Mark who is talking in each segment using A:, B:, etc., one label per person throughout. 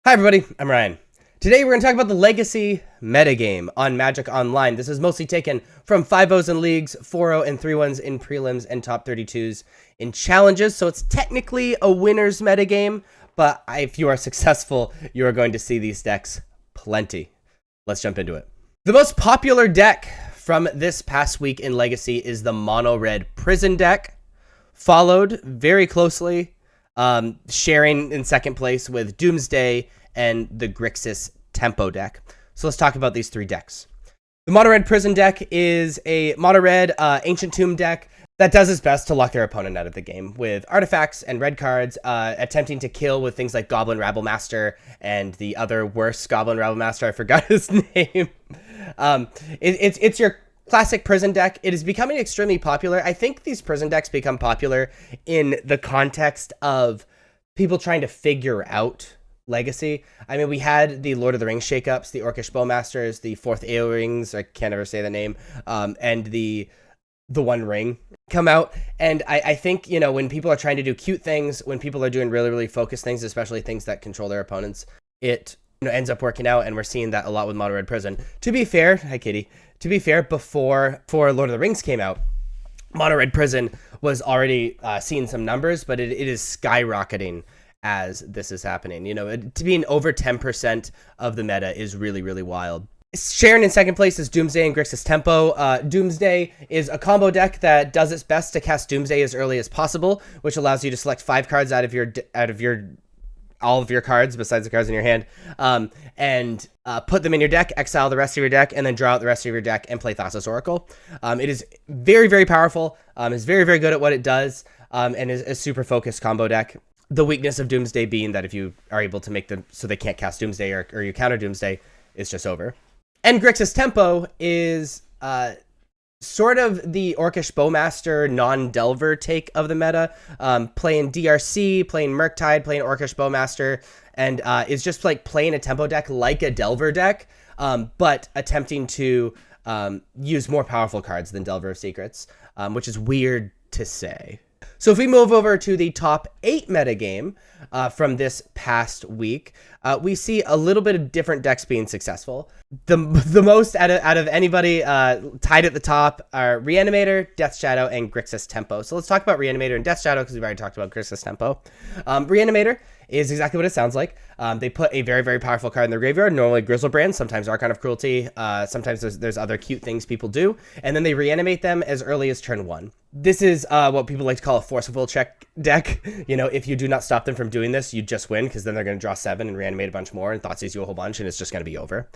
A: Hi everybody, I'm Ryan. Today we're going to talk about the Legacy Metagame on Magic Online. This is mostly taken from 5-0s in leagues, 4-0 and 3-1s in prelims, and top 32s in challenges. So it's technically a winner's metagame, but if you are successful, you are going to see these decks plenty. Let's jump into it. The most popular deck from this past week in Legacy is the mono-red prison deck, followed very closely, sharing in second place with Doomsday and the Grixis Tempo deck. So let's talk about these three decks. The mono-red prison deck is a mono-red ancient tomb deck that does its best to lock their opponent out of the game with artifacts and red cards, attempting to kill with things like Goblin Rabblemaster and the other worst Goblin Rabblemaster. I forgot his name. It's your classic prison deck. It is becoming extremely popular. I think these prison decks become popular in the context of people trying to figure out Legacy. I mean, we had the Lord of the Rings shakeups, the Orcish Bowmasters, the fourth A-Rings, I can't ever say the name, and the One Ring come out. And I think, you know, when people are trying to do cute things, when people are doing really, really focused things, especially things that control their opponents, it ends up working out, and we're seeing that a lot with mono-red prison. To be fair, hi Kitty. To be fair, before Lord of the Rings came out, mono-red prison was already seeing some numbers, but it is skyrocketing as this is happening. You know, to being over 10% of the meta is really, really wild. Sharon in second place is Doomsday and Grixis Tempo. Doomsday is a combo deck that does its best to cast Doomsday as early as possible, which allows you to select 5 cards out of all of your cards besides the cards in your hand, and put them in your deck, exile the rest of your deck, and then draw out the rest of your deck and play Thassa's Oracle. It is very, very powerful. Is very, very good at what it does, and is a super focused combo deck. The weakness of Doomsday being that if you are able to make them so they can't cast Doomsday or you counter Doomsday, it's just over. And Grixis Tempo is sort of the Orcish Bowmaster non-Delver take of the meta, playing DRC, playing Murktide, playing Orcish Bowmaster, and is just like playing a tempo deck like a Delver deck, but attempting to use more powerful cards than Delver of Secrets, which is weird to say. So if we move over to the top 8 metagame from this past week, we see a little bit of different decks being successful. The most out of anybody tied at the top are Reanimator, Death Shadow, and Grixis Tempo. So let's talk about Reanimator and Death Shadow because we've already talked about Grixis Tempo. Reanimator is exactly what it sounds like. They put a very, very powerful card in their graveyard, normally Grizzlebrand, sometimes Archon of Cruelty, sometimes there's other cute things people do, and then they reanimate them as early as turn 1. This is what people like to call a forcible check deck. You know, if you do not stop them from doing this, you just win, because then they're going to draw 7 and reanimate a bunch more, and Thoughtseize you a whole bunch, and it's just going to be over.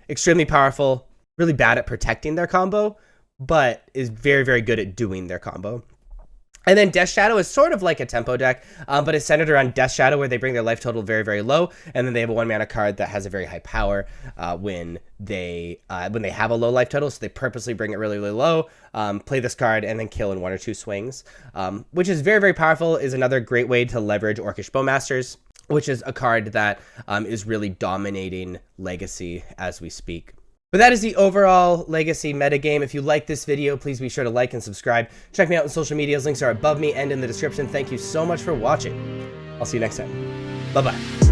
A: Extremely powerful, really bad at protecting their combo, but is very, very good at doing their combo. And then Death Shadow is sort of like a tempo deck, but it's centered around Death Shadow, where they bring their life total very, very low, and then they have a 1-mana card that has a very high power when they have a low life total, so they purposely bring it really, really low, play this card, and then kill in 1 or 2 swings, which is very, very powerful, is another great way to leverage Orcish Bowmasters, which is a card that is really dominating Legacy as we speak. But that is the overall Legacy metagame. If you like this video, please be sure to like and subscribe. Check me out on social medias. Links are above me and in the description. Thank you so much for watching. I'll see you next time. Bye-bye.